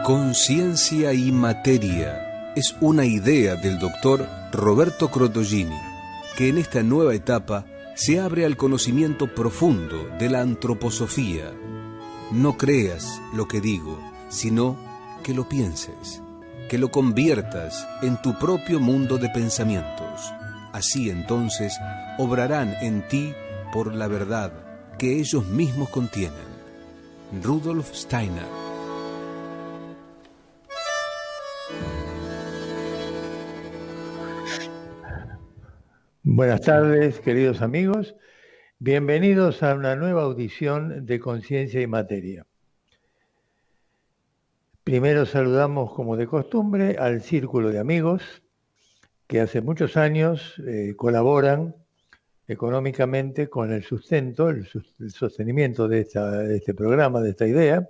Conciencia y materia es una idea del doctor Roberto Crotollini, que en esta nueva etapa se abre al conocimiento profundo de la antroposofía. No creas lo que digo, sino que lo pienses, que lo conviertas en tu propio mundo de pensamientos. Así entonces obrarán en ti por la verdad que ellos mismos contienen. Rudolf Steiner. Buenas tardes, queridos amigos. Bienvenidos a una nueva audición de Conciencia y Materia. Primero saludamos, como de costumbre, al círculo de amigos que hace muchos años colaboran económicamente con el sustento, el sostenimiento de este programa, de esta idea.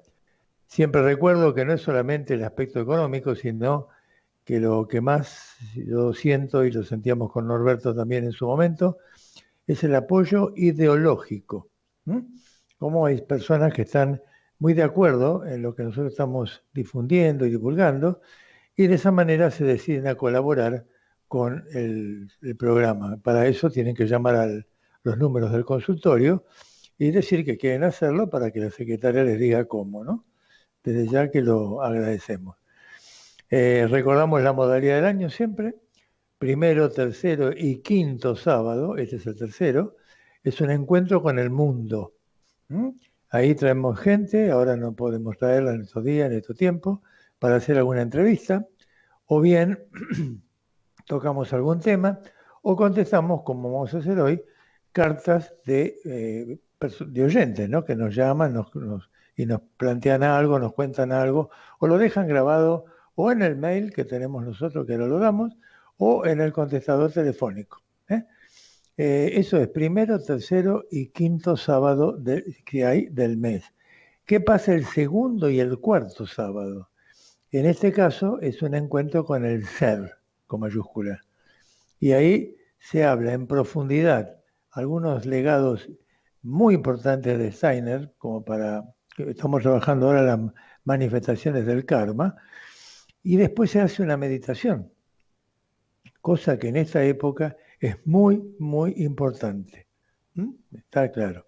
Siempre recuerdo que no es solamente el aspecto económico, sino que lo que más yo siento, y lo sentíamos con Norberto también en su momento, es el apoyo ideológico. Como hay personas que están muy de acuerdo en lo que nosotros estamos difundiendo y divulgando, y de esa manera se deciden a colaborar con el programa. Para eso tienen que llamar a los números del consultorio y decir que quieren hacerlo para que la secretaria les diga cómo, ¿no? Desde ya que lo agradecemos. Recordamos la modalidad del año siempre. Primero, tercero y quinto sábado, este es el tercero, es un encuentro con el mundo. Ahí traemos gente, ahora no podemos traerla en estos días, en estos tiempos, para hacer alguna entrevista, o bien tocamos algún tema, o contestamos, como vamos a hacer hoy, cartas de oyentes, ¿no? Que nos llaman y nos plantean algo, nos cuentan algo, o lo dejan grabado o en el mail que tenemos nosotros, que ahora lo damos, o en el contestador telefónico. Eso es primero, tercero y quinto sábado que hay del mes. ¿Qué pasa el segundo y el cuarto sábado? En este caso es un encuentro con el ser, con mayúscula. Y ahí se habla en profundidad algunos legados muy importantes de Steiner, como estamos trabajando ahora las manifestaciones del karma, y después se hace una meditación, cosa que en esta época es muy, muy importante. Está claro.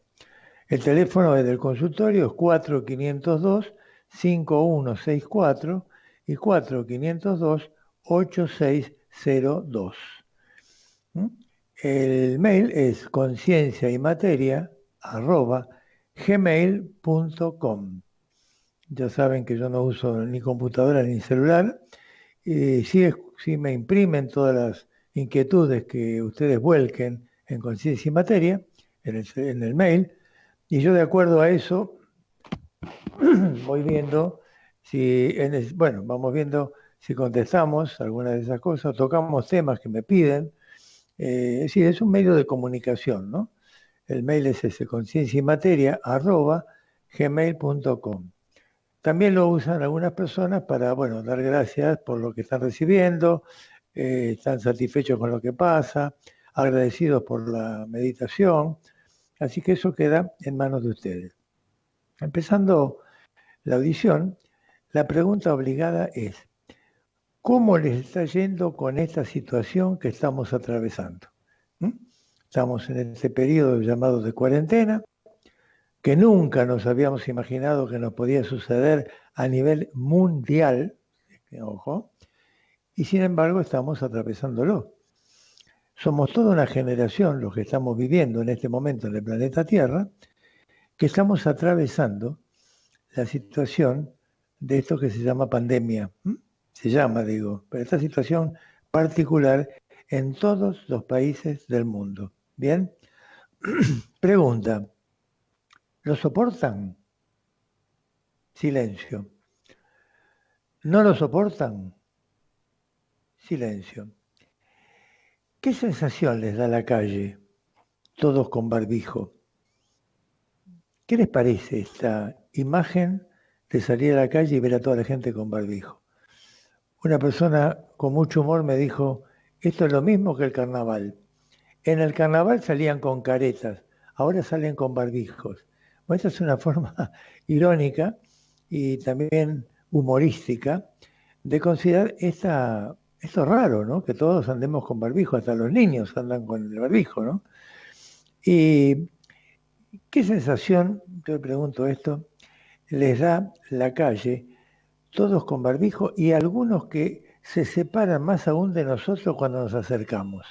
El teléfono del consultorio es 4502-5164 y 4502-8602. El mail es concienciaymateria@gmail.com. Ya saben que yo no uso ni computadora ni celular. Sí me imprimen todas las inquietudes que ustedes vuelquen en Conciencia y Materia, en el mail, y yo de acuerdo a eso voy viendo vamos viendo si contestamos alguna de esas cosas, tocamos temas que me piden. Es decir, es un medio de comunicación, ¿no? El mail es ese, concienciaymateria@gmail.com. También lo usan algunas personas para, dar gracias por lo que están recibiendo, están satisfechos con lo que pasa, agradecidos por la meditación, así que eso queda en manos de ustedes. Empezando la audición, la pregunta obligada es, ¿cómo les está yendo con esta situación que estamos atravesando? Estamos en este periodo llamado de cuarentena, que nunca nos habíamos imaginado que nos podía suceder a nivel mundial, ojo, y sin embargo estamos atravesándolo. Somos toda una generación, los que estamos viviendo en este momento en el planeta Tierra, que estamos atravesando la situación de esto que se llama pandemia. Pero esta situación particular en todos los países del mundo. ¿Bien? Pregunta. ¿Lo soportan? Silencio. ¿No lo soportan? Silencio. ¿Qué sensación les da la calle? Todos con barbijo. ¿Qué les parece esta imagen de salir a la calle y ver a toda la gente con barbijo? Una persona con mucho humor me dijo, esto es lo mismo que el carnaval. En el carnaval salían con caretas, ahora salen con barbijos. Bueno, esta es una forma irónica y también humorística de considerar esto raro, ¿no? Que todos andemos con barbijo, hasta los niños andan con el barbijo, ¿no? ¿Y qué sensación, yo le pregunto esto, les da la calle, todos con barbijo y algunos que se separan más aún de nosotros cuando nos acercamos?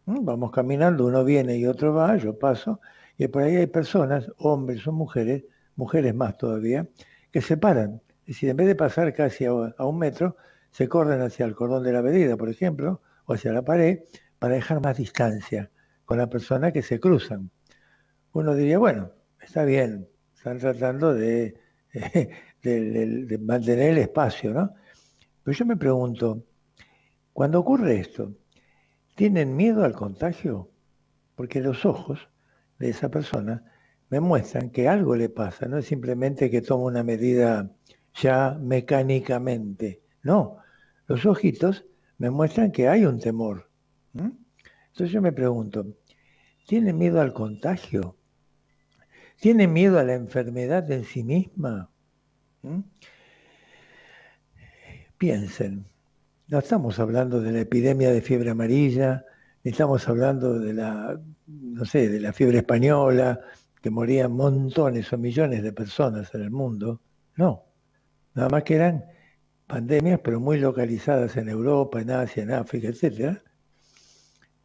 Vamos caminando, uno viene y otro va, yo paso, y por ahí hay personas, hombres o mujeres, mujeres más todavía, que se paran. Es decir, en vez de pasar casi a 1 metro, se corren hacia el cordón de la vereda, por ejemplo, o hacia la pared, para dejar más distancia con la persona que se cruzan. Uno diría, bueno, está bien, están tratando de mantener el espacio, ¿no? Pero yo me pregunto, cuando ocurre esto, ¿tienen miedo al contagio? Porque los ojos de esa persona me muestran que algo le pasa, no es simplemente que toma una medida ya mecánicamente, no, los ojitos me muestran que hay un temor. Entonces yo me pregunto, ¿tienen miedo al contagio? ¿Tienen miedo a la enfermedad en sí misma? Piensen, no estamos hablando de la epidemia de fiebre amarilla, ni estamos hablando de de la fiebre española, que morían montones o millones de personas en el mundo. No, nada más que eran pandemias, pero muy localizadas en Europa, en Asia, en África, etc.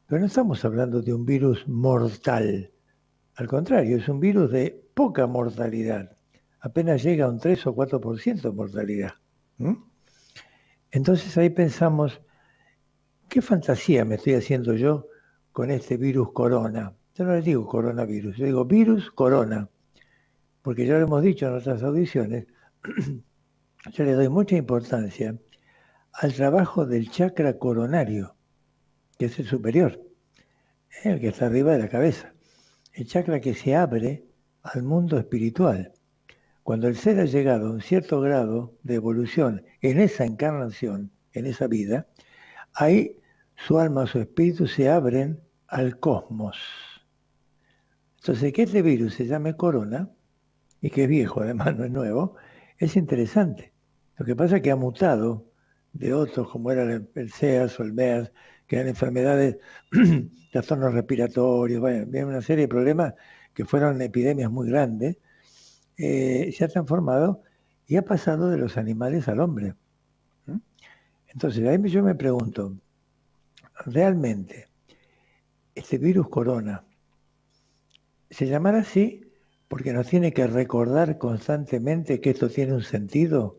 Pero no estamos hablando de un virus mortal. Al contrario, es un virus de poca mortalidad. Apenas llega a un 3 o 4% de mortalidad. Entonces ahí pensamos, ¿qué fantasía me estoy haciendo yo con este virus corona? Yo no le digo coronavirus, yo digo virus corona, porque ya lo hemos dicho en otras audiciones, yo le doy mucha importancia al trabajo del chakra coronario, que es el superior, el que está arriba de la cabeza, el chakra que se abre al mundo espiritual. Cuando el ser ha llegado a un cierto grado de evolución en esa encarnación, en esa vida, ahí su alma, su espíritu se abren al cosmos. Entonces, que este virus se llame corona, y que es viejo, además no es nuevo, es interesante. Lo que pasa es que ha mutado de otros, como era el SEAS o el MERS, que eran enfermedades, trastornos respiratorios, bueno, había una serie de problemas que fueron epidemias muy grandes, se ha transformado y ha pasado de los animales al hombre. Entonces, ahí yo me pregunto, ¿realmente este virus corona se llamará así porque nos tiene que recordar constantemente que esto tiene un sentido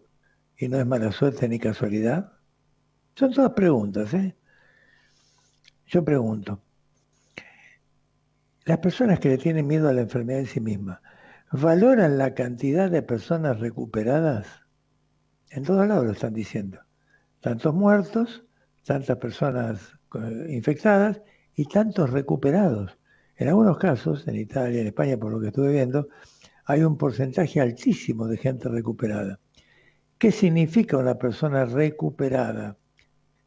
y no es mala suerte ni casualidad? Son todas preguntas, ¿eh? Yo pregunto, las personas que le tienen miedo a la enfermedad en sí misma, ¿valoran la cantidad de personas recuperadas? En todos lados lo están diciendo. Tantos muertos, tantas personas infectadas y tantos recuperados. En algunos casos, en Italia, en España, por lo que estuve viendo, hay un porcentaje altísimo de gente recuperada. ¿Qué significa una persona recuperada?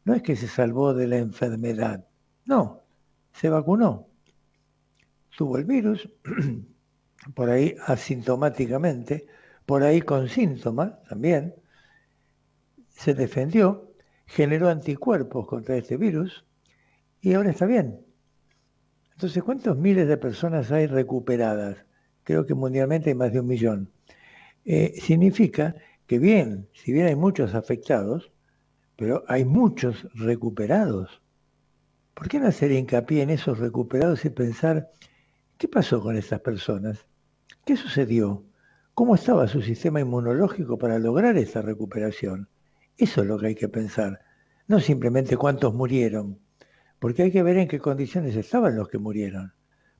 No es que se salvó de la enfermedad, no, se vacunó, tuvo el virus, por ahí asintomáticamente, por ahí con síntomas también, se defendió, generó anticuerpos contra este virus y ahora está bien. Entonces, ¿cuántos miles de personas hay recuperadas? Creo que mundialmente hay más de 1 millón. Significa que bien, si bien hay muchos afectados, pero hay muchos recuperados. ¿Por qué no hacer hincapié en esos recuperados y pensar, ¿qué pasó con estas personas? ¿Qué sucedió? ¿Cómo estaba su sistema inmunológico para lograr esa recuperación? Eso es lo que hay que pensar, no simplemente cuántos murieron, porque hay que ver en qué condiciones estaban los que murieron.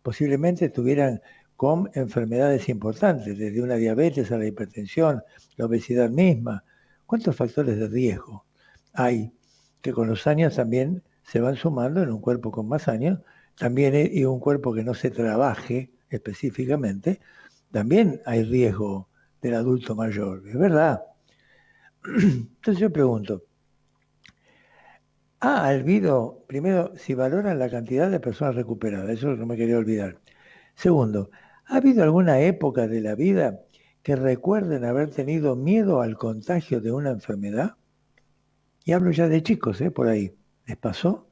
Posiblemente estuvieran con enfermedades importantes, desde una diabetes a la hipertensión, la obesidad misma. ¿Cuántos factores de riesgo hay que con los años también se van sumando en un cuerpo con más años? También y un cuerpo que no se trabaje específicamente, también hay riesgo del adulto mayor, es verdad. Entonces yo pregunto, ¿ha habido, primero, si valoran la cantidad de personas recuperadas? Eso no me quería olvidar. Segundo, ¿ha habido alguna época de la vida que recuerden haber tenido miedo al contagio de una enfermedad? Y hablo ya de chicos, por ahí. ¿Les pasó?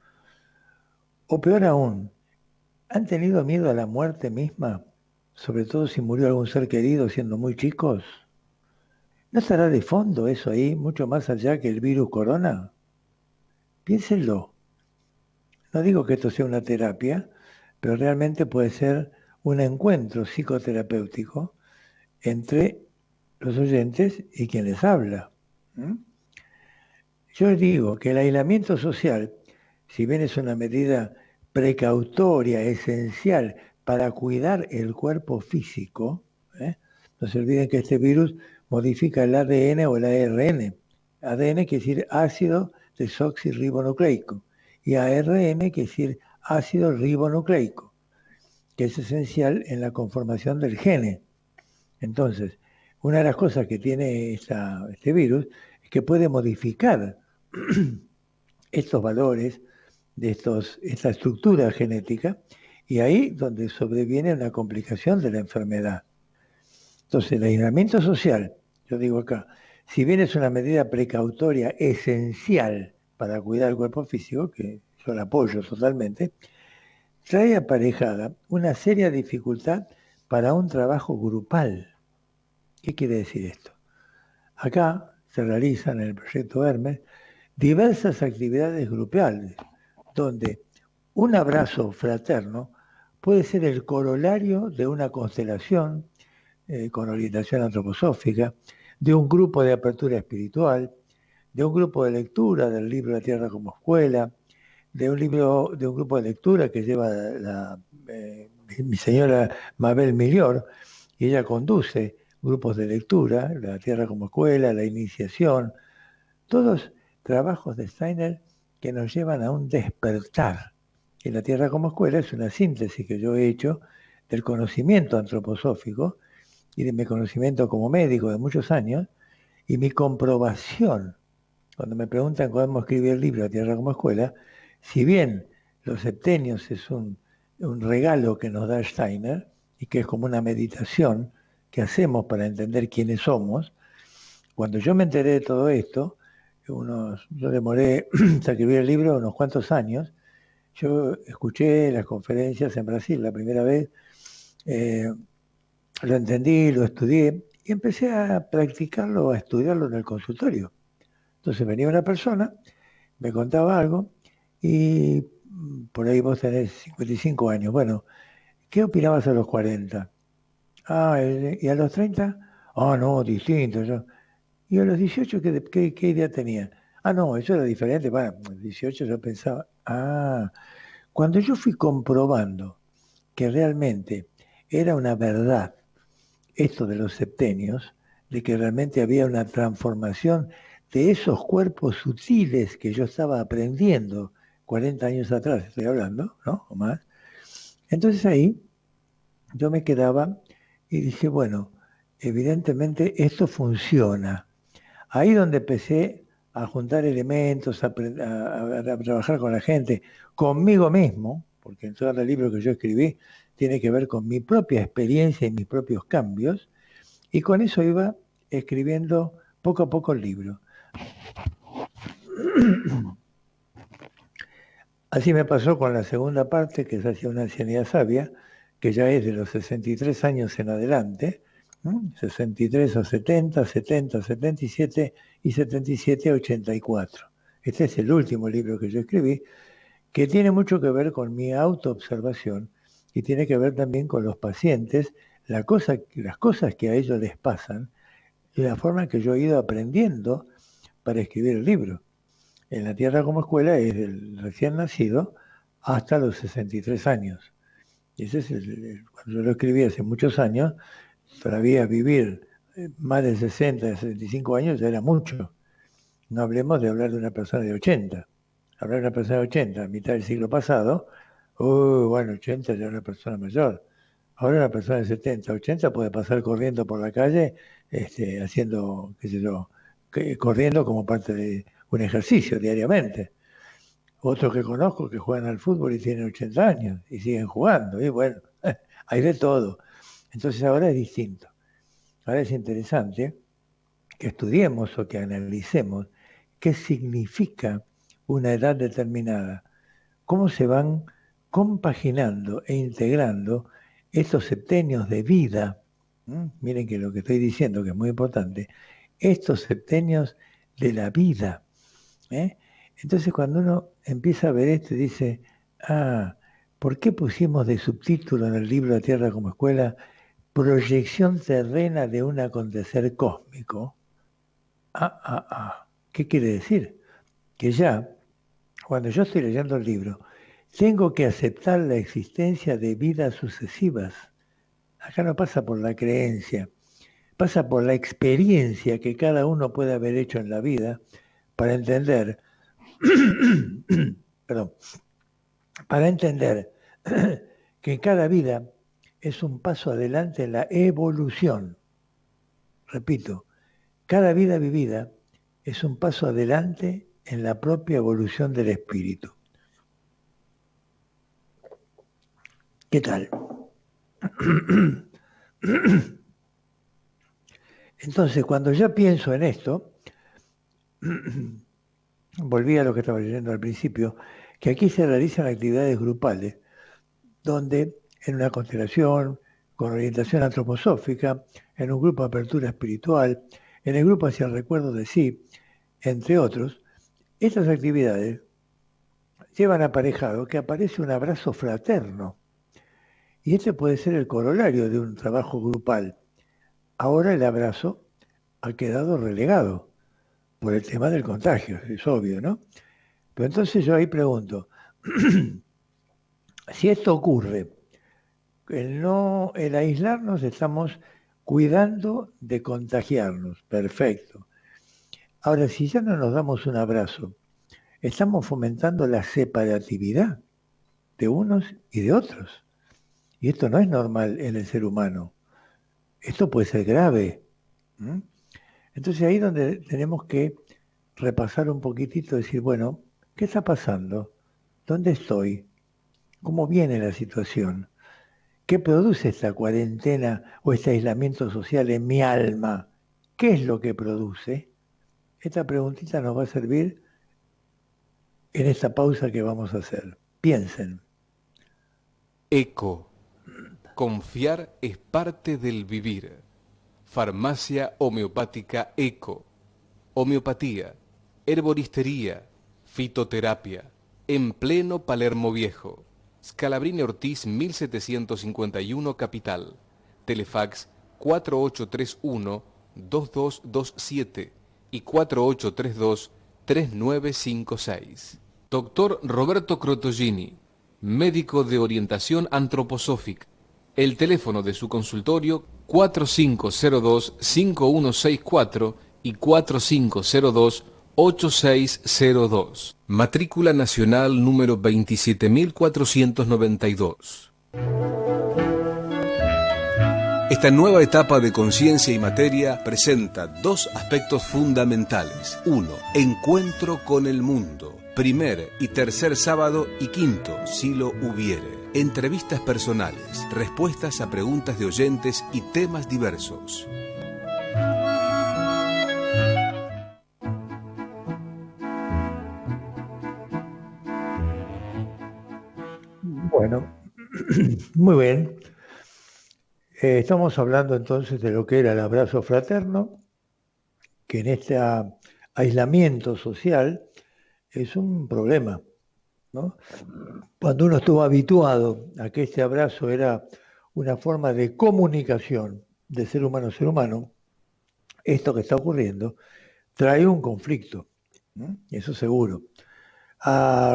O peor aún, ¿han tenido miedo a la muerte misma? Sobre todo si murió algún ser querido siendo muy chicos. ¿No estará de fondo eso ahí, mucho más allá que el virus corona? Piénsenlo. No digo que esto sea una terapia, pero realmente puede ser un encuentro psicoterapéutico entre los oyentes y quien les habla. ¿Mm? Yo digo que el aislamiento social, si bien es una medida precautoria, esencial para cuidar el cuerpo físico, no se olviden que este virus modifica el ADN o el ARN. ADN quiere decir ácido desoxirribonucleico y ARN quiere decir ácido ribonucleico, que es esencial en la conformación del gene. Entonces, una de las cosas que tiene este virus es que puede modificar estos valores de esta estructura genética, y ahí donde sobreviene una complicación de la enfermedad. Entonces, el aislamiento social, yo digo acá, si bien es una medida precautoria esencial para cuidar el cuerpo físico, que yo la apoyo totalmente, trae aparejada una seria dificultad para un trabajo grupal. ¿Qué quiere decir esto? Acá se realizan en el proyecto Hermes diversas actividades grupales, donde un abrazo fraterno puede ser el corolario de una constelación con orientación antroposófica, de un grupo de apertura espiritual, de un grupo de lectura del libro La Tierra como Escuela, de un grupo de lectura que lleva mi señora Mabel Milior, y ella conduce grupos de lectura, La Tierra como Escuela, La Iniciación, todos trabajos de Steiner que nos llevan a un despertar. Y La Tierra como Escuela es una síntesis que yo he hecho del conocimiento antroposófico y de mi conocimiento como médico de muchos años y mi comprobación. Cuando me preguntan cómo escribí el libro La Tierra como Escuela, si bien Los Septenios es un regalo que nos da Steiner y que es como una meditación que hacemos para entender quiénes somos, cuando yo me enteré de todo esto, yo demoré hasta escribir el libro unos cuantos años. Yo escuché las conferencias en Brasil la primera vez, lo entendí, lo estudié y empecé a practicarlo, a estudiarlo en el consultorio. Entonces venía una persona, me contaba algo y por ahí vos tenés 55 años. Bueno, ¿qué opinabas a los 40? Ah, ¿y a los 30? Ah, no, distinto. ¿Y a los 18 qué idea tenía? Ah, no, eso era diferente. Bueno, a los 18 yo pensaba, cuando yo fui comprobando que realmente era una verdad esto de los septenios, de que realmente había una transformación de esos cuerpos sutiles que yo estaba aprendiendo 40 años atrás, estoy hablando, ¿no? O más. Entonces ahí yo me quedaba y dije, bueno, evidentemente esto funciona. Ahí donde empecé a juntar elementos, a trabajar con la gente, conmigo mismo, porque en todo el libro que yo escribí tiene que ver con mi propia experiencia y mis propios cambios, y con eso iba escribiendo poco a poco el libro. Así me pasó con la segunda parte, que es hacia una ancianidad sabia, que ya es de los 63 años en adelante, 63 a 70, 70 a 77 y 77 a 84. Este es el último libro que yo escribí, que tiene mucho que ver con mi autoobservación y tiene que ver también con los pacientes, las cosas que a ellos les pasan y la forma en que yo he ido aprendiendo para escribir el libro. En La Tierra como Escuela es del recién nacido hasta los 63 años. Y ese es cuando yo lo escribí hace muchos años, todavía vivir más de 60, 65 años ya era mucho. No hablemos de hablar de una persona de 80. Hablar de una persona de 80 a mitad del siglo pasado, bueno, 80 ya era una persona mayor. Ahora una persona de 70, 80 puede pasar corriendo por la calle, haciendo, qué sé yo, corriendo como parte de un ejercicio diariamente. Otros que conozco que juegan al fútbol y tienen 80 años y siguen jugando. Y bueno, hay de todo. Entonces ahora es distinto. Ahora es interesante que estudiemos o que analicemos qué significa una edad determinada, cómo se van compaginando e integrando estos septenios de vida. Miren que lo que estoy diciendo, que es muy importante, estos septenios de la vida. ¿eh? Entonces cuando uno empieza a ver esto y dice, ¿por qué pusimos de subtítulo en el libro La Tierra como Escuela proyección terrena de un acontecer cósmico? ¿Qué quiere decir? Que ya, cuando yo estoy leyendo el libro, tengo que aceptar la existencia de vidas sucesivas. Acá no pasa por la creencia, pasa por la experiencia que cada uno puede haber hecho en la vida para entender, perdón, para entender que cada vida es un paso adelante en la evolución. Repito, cada vida vivida es un paso adelante en la propia evolución del espíritu. ¿Qué tal? Entonces, cuando ya pienso en esto, volví a lo que estaba leyendo al principio, que aquí se realizan actividades grupales, donde en una constelación, con orientación antroposófica, en un grupo de apertura espiritual, en el grupo hacia el recuerdo de sí, entre otros, estas actividades llevan aparejado que aparece un abrazo fraterno. Y este puede ser el corolario de un trabajo grupal. Ahora el abrazo ha quedado relegado por el tema del contagio, es obvio, ¿no? Pero entonces yo ahí pregunto, si esto ocurre, el aislarnos estamos cuidando de contagiarnos, perfecto. Ahora, si ya no nos damos un abrazo, estamos fomentando la separatividad de unos y de otros. Y esto no es normal en el ser humano. Esto puede ser grave. Entonces ahí es donde tenemos que repasar un poquitito, decir, bueno, ¿qué está pasando? ¿Dónde estoy? ¿Cómo viene la situación? ¿Qué produce esta cuarentena o este aislamiento social en mi alma? ¿Qué es lo que produce? Esta preguntita nos va a servir en esta pausa que vamos a hacer. Piensen. Eco. Confiar es parte del vivir. Farmacia homeopática Eco. Homeopatía, herboristería, fitoterapia. En pleno Palermo Viejo. Scalabrini Ortiz 1751 Capital. Telefax 4831-2227 y 4832-3956. Doctor Roberto Crotogini, médico de orientación antroposófica. El teléfono de su consultorio 4502-5164 y 4502-8602. Matrícula nacional número 27492. Esta nueva etapa de conciencia y materia presenta dos aspectos fundamentales. 1. Encuentro con el mundo. Primer y tercer sábado y quinto, si lo hubiere. Entrevistas personales, respuestas a preguntas de oyentes y temas diversos. Bueno, muy bien. Estamos hablando entonces de lo que era el abrazo fraterno, que en este aislamiento social es un problema, ¿no? Cuando uno estuvo habituado a que este abrazo era una forma de comunicación de ser humano a ser humano, esto que está ocurriendo trae un conflicto, ¿no? Eso seguro.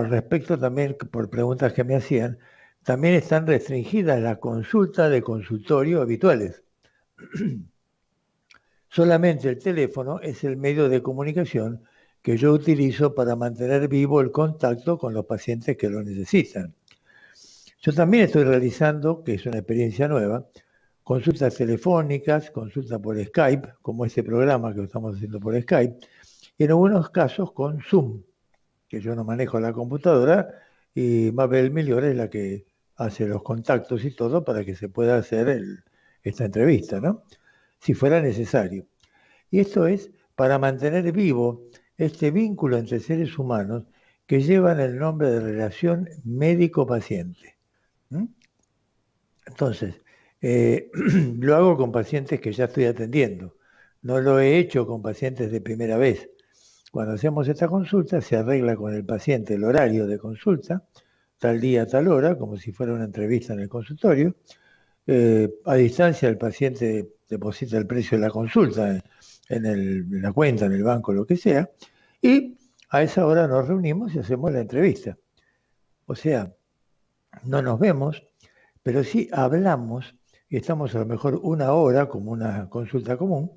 Respecto también, por preguntas que me hacían, también están restringidas las consultas de consultorio habituales. Solamente el teléfono es el medio de comunicación que yo utilizo para mantener vivo el contacto con los pacientes que lo necesitan. Yo también estoy realizando, que es una experiencia nueva, consultas telefónicas, consultas por Skype, como este programa que estamos haciendo por Skype, y en algunos casos con Zoom, que yo no manejo la computadora, y Mabel Milior es la que hace los contactos y todo para que se pueda hacer esta entrevista, ¿no? si fuera necesario. Y esto es para mantener vivo este vínculo entre seres humanos que llevan el nombre de relación médico-paciente. ¿Mm? Entonces, lo hago con pacientes que ya estoy atendiendo. No lo he hecho con pacientes de primera vez. Cuando hacemos esta consulta, se arregla con el paciente el horario de consulta, tal día, tal hora, como si fuera una entrevista en el consultorio. A distancia, el paciente deposita el precio de la consulta en la cuenta, en el banco, lo que sea, y a esa hora nos reunimos y hacemos la entrevista. O sea, no nos vemos, pero sí hablamos y estamos a lo mejor una hora, como una consulta común,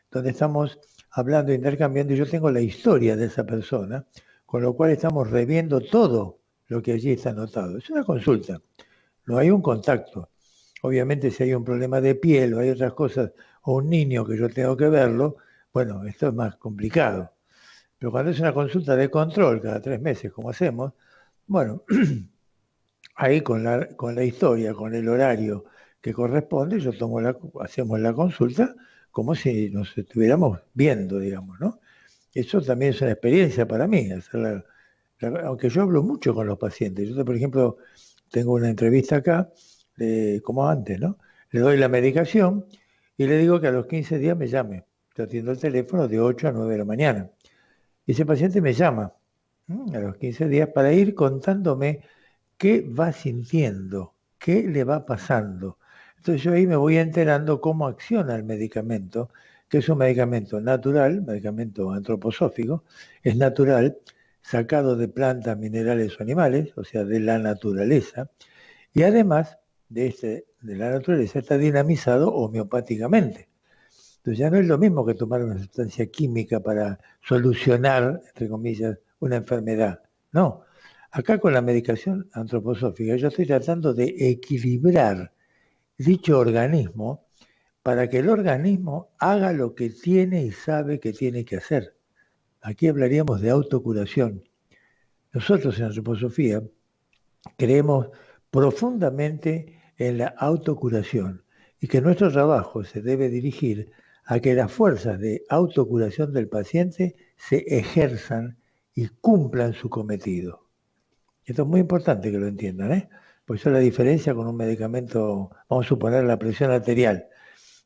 donde estamos hablando, intercambiando, y yo tengo la historia de esa persona, con lo cual estamos reviendo todo lo que allí está anotado. Es una consulta, no hay un contacto. Obviamente si hay un problema de piel o hay otras cosas, o un niño que yo tengo que verlo, bueno, esto es más complicado. Pero cuando es una consulta de control cada 3 meses, como hacemos, bueno, ahí con la historia, con el horario que corresponde, hacemos la consulta como si nos estuviéramos viendo, digamos, ¿no? Eso también es una experiencia para mí, aunque yo hablo mucho con los pacientes. Yo, por ejemplo, tengo una entrevista acá, como antes, ¿no? Le doy la medicación y le digo que a los 15 días me llame. Yo atiendo el teléfono de 8 a 9 de la mañana. Y ese paciente me llama a los 15 días para ir contándome qué va sintiendo, qué le va pasando. Entonces yo ahí me voy enterando cómo acciona el medicamento, que es un medicamento natural, medicamento antroposófico, es natural, sacado de plantas, minerales o animales, o sea, de la naturaleza, y además de la naturaleza está dinamizado homeopáticamente. Entonces ya no es lo mismo que tomar una sustancia química para solucionar, entre comillas, una enfermedad. No, acá con la medicación antroposófica yo estoy tratando de equilibrar dicho organismo para que el organismo haga lo que tiene y sabe que tiene que hacer. Aquí hablaríamos de autocuración. Nosotros en antroposofía creemos profundamente en la autocuración y que nuestro trabajo se debe dirigir a que las fuerzas de autocuración del paciente se ejerzan y cumplan su cometido. Esto es muy importante que lo entiendan, ¿eh? Pues eso es la diferencia con un medicamento, vamos a suponer la presión arterial.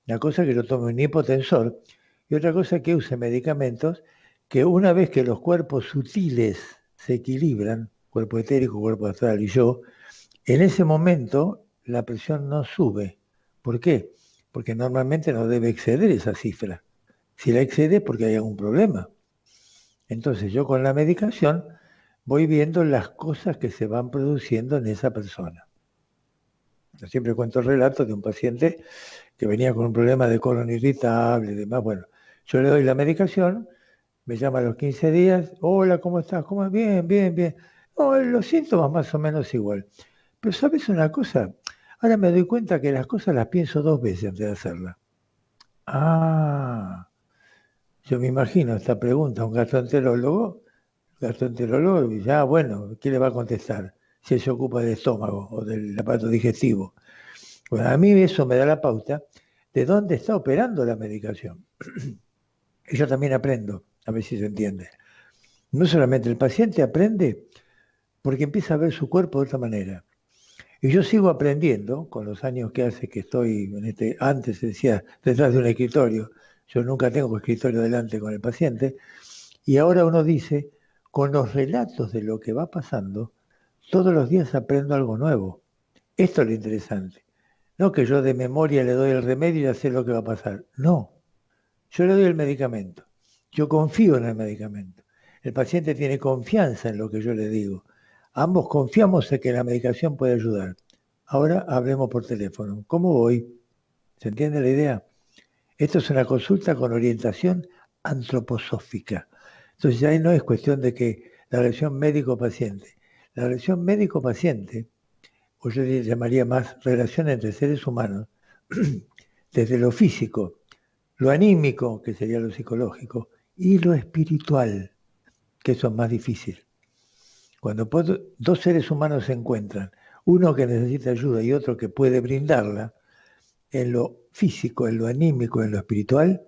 Una cosa es que yo tome un hipotensor y otra cosa es que use medicamentos que una vez que los cuerpos sutiles se equilibran, cuerpo etérico, cuerpo astral y yo, en ese momento la presión no sube. ¿Por qué? Porque normalmente no debe exceder esa cifra. Si la excede es porque hay algún problema. Entonces yo con la medicación voy viendo las cosas que se van produciendo en esa persona. Yo siempre cuento el relato de un paciente que venía con un problema de colon irritable y demás. Bueno, yo le doy la medicación, me llama a los 15 días, hola, ¿cómo estás? ¿Cómo? Bien, bien, bien. No, los síntomas más o menos igual. Pero ¿sabes una cosa? Ahora me doy cuenta que las cosas las pienso 2 veces antes de hacerlas. Ah, yo me imagino esta pregunta a un gastroenterólogo, y ya, bueno, ¿qué le va a contestar? Si él se ocupa del estómago o del aparato digestivo. Bueno, a mí eso me da la pauta de dónde está operando la medicación. Y yo también aprendo, a ver si se entiende. No solamente el paciente aprende porque empieza a ver su cuerpo de otra manera. Y yo sigo aprendiendo con los años que hace que estoy antes se decía, detrás de un escritorio. Yo nunca tengo escritorio delante con el paciente. Y ahora uno dice, con los relatos de lo que va pasando, todos los días aprendo algo nuevo. Esto es lo interesante. No que yo de memoria le doy el remedio y ya sé lo que va a pasar. No, yo le doy el medicamento. Yo confío en el medicamento. El paciente tiene confianza en lo que yo le digo. Ambos confiamos en que la medicación puede ayudar. Ahora hablemos por teléfono. ¿Cómo voy? ¿Se entiende la idea? Esto es una consulta con orientación antroposófica. Entonces ya no es cuestión de que la relación médico-paciente. La relación médico-paciente, o yo le llamaría más relación entre seres humanos, desde lo físico, lo anímico, que sería lo psicológico, y lo espiritual, que eso es más difícil. Cuando 2 seres humanos se encuentran, uno que necesita ayuda y otro que puede brindarla, en lo físico, en lo anímico, en lo espiritual,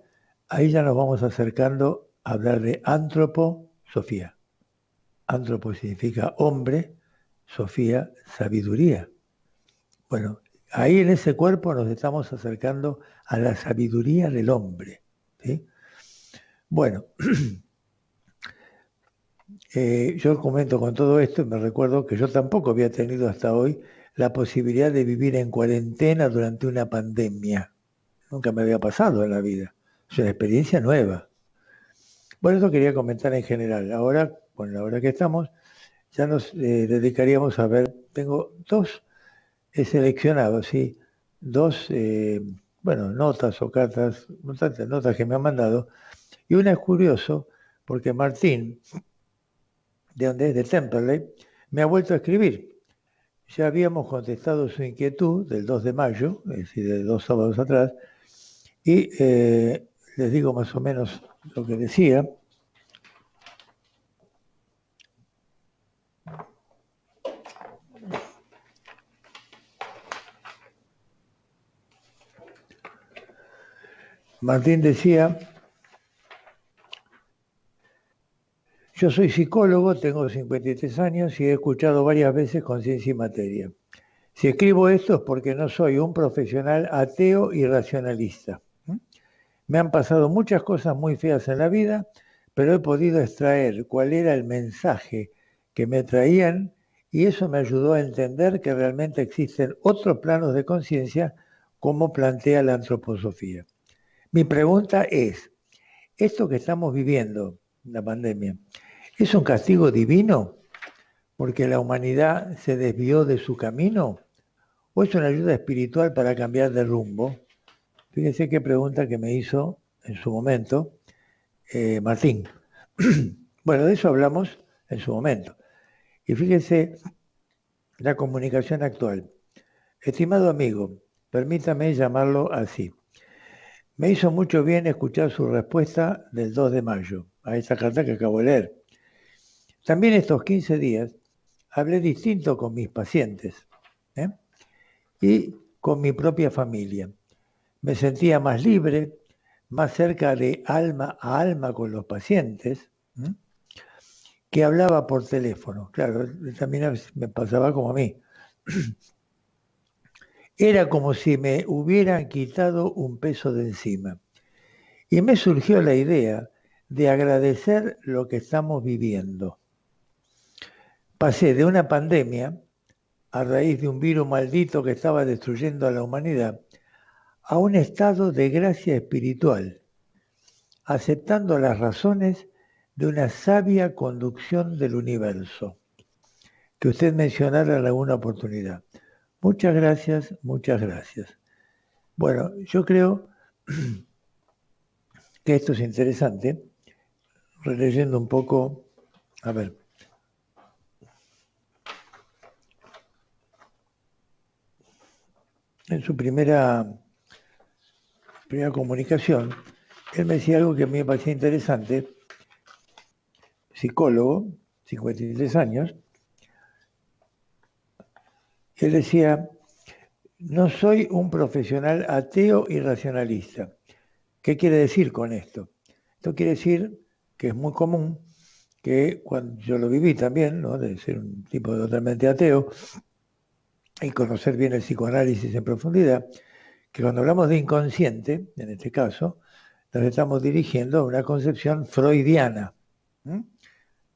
ahí ya nos vamos acercando a hablar de antroposofía. Antropo significa hombre, sofía, sabiduría. Bueno, ahí en ese cuerpo nos estamos acercando a la sabiduría del hombre, ¿sí? Bueno, yo comento con todo esto y me recuerdo que yo tampoco había tenido hasta hoy la posibilidad de vivir en cuarentena durante una pandemia. Nunca me había pasado en la vida. Es una experiencia nueva. Bueno, eso quería comentar en general. Ahora, con la hora que estamos, ya nos dedicaríamos a ver, tengo dos seleccionado, ¿sí? Dos, notas o cartas, notas que me han mandado. Y una es curioso, porque Martín, de donde es de Temperley, me ha vuelto a escribir. Ya habíamos contestado su inquietud del 2 de mayo, es decir, de 2 sábados atrás, y les digo más o menos lo que decía. Martín decía: yo soy psicólogo, tengo 53 años y he escuchado varias veces Conciencia y Materia. Si escribo esto es porque no soy un profesional ateo y racionalista. Me han pasado muchas cosas muy feas en la vida, pero he podido extraer cuál era el mensaje que me traían y eso me ayudó a entender que realmente existen otros planos de conciencia como plantea la antroposofía. Mi pregunta es, ¿esto que estamos viviendo, la pandemia, es un castigo divino porque la humanidad se desvió de su camino? ¿O es una ayuda espiritual para cambiar de rumbo? Fíjense qué pregunta que me hizo en su momento Martín. Bueno, de eso hablamos en su momento. Y fíjense la comunicación actual. Estimado amigo, permítame llamarlo así. Me hizo mucho bien escuchar su respuesta del 2 de mayo a esta carta que acabo de leer. También estos 15 días hablé distinto con mis pacientes y con mi propia familia. Me sentía más libre, más cerca de alma a alma con los pacientes, que hablaba por teléfono. Claro, también me pasaba como a mí. Era como si me hubieran quitado un peso de encima. Y me surgió la idea de agradecer lo que estamos viviendo. Pasé de una pandemia, a raíz de un virus maldito que estaba destruyendo a la humanidad, a un estado de gracia espiritual, aceptando las razones de una sabia conducción del universo, que usted mencionara en alguna oportunidad. Muchas gracias, muchas gracias. Bueno, yo creo que esto es interesante, releyendo un poco, a ver. En su primera comunicación, él me decía algo que a mí me parecía interesante, psicólogo, 53 años, él decía: no soy un profesional ateo y racionalista. ¿Qué quiere decir con esto? Esto quiere decir que es muy común que cuando yo lo viví también, ¿no?, de ser un tipo totalmente ateo y conocer bien el psicoanálisis en profundidad, que cuando hablamos de inconsciente, en este caso, nos estamos dirigiendo a una concepción freudiana.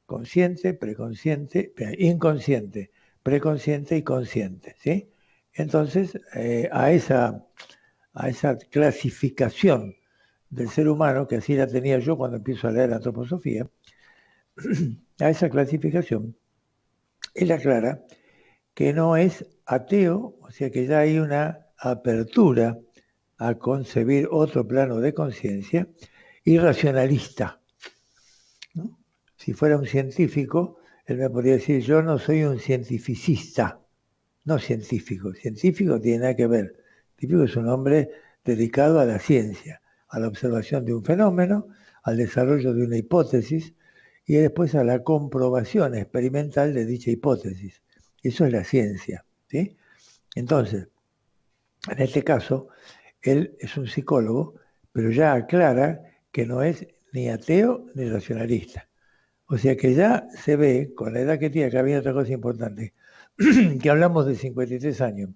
Consciente, preconsciente, inconsciente, preconsciente y consciente, ¿sí? Entonces, a esa clasificación del ser humano, que así la tenía yo cuando empiezo a leer antroposofía, a esa clasificación, él aclara que no es ateo, o sea que ya hay una apertura a concebir otro plano de conciencia, y racionalista, ¿no? Si fuera un científico, él me podría decir: yo no soy un cientificista, no científico. Científico tiene nada que ver. Científico es un hombre dedicado a la ciencia, a la observación de un fenómeno, al desarrollo de una hipótesis y después a la comprobación experimental de dicha hipótesis. Eso es la ciencia, ¿sí? Entonces, en este caso, Él es un psicólogo, pero ya aclara que no es ni ateo ni racionalista. O sea que ya se ve, con la edad que tiene, que había otra cosa importante, que hablamos de 53 años.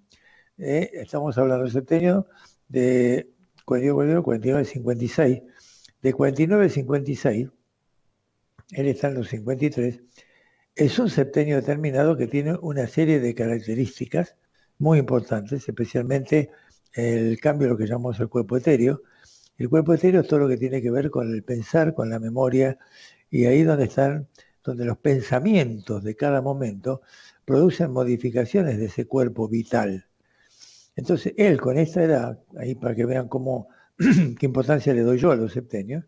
Estamos hablando de septenio de 49, 49, 56. De 49 a 56, él está en los 53, es un septenio determinado que tiene una serie de características muy importantes, especialmente el cambio de lo que llamamos el cuerpo etéreo. El cuerpo etéreo es todo lo que tiene que ver con el pensar, con la memoria, y ahí donde los pensamientos de cada momento producen modificaciones de ese cuerpo vital. Entonces, él con esta edad, ahí para que vean qué importancia le doy yo a los septenios,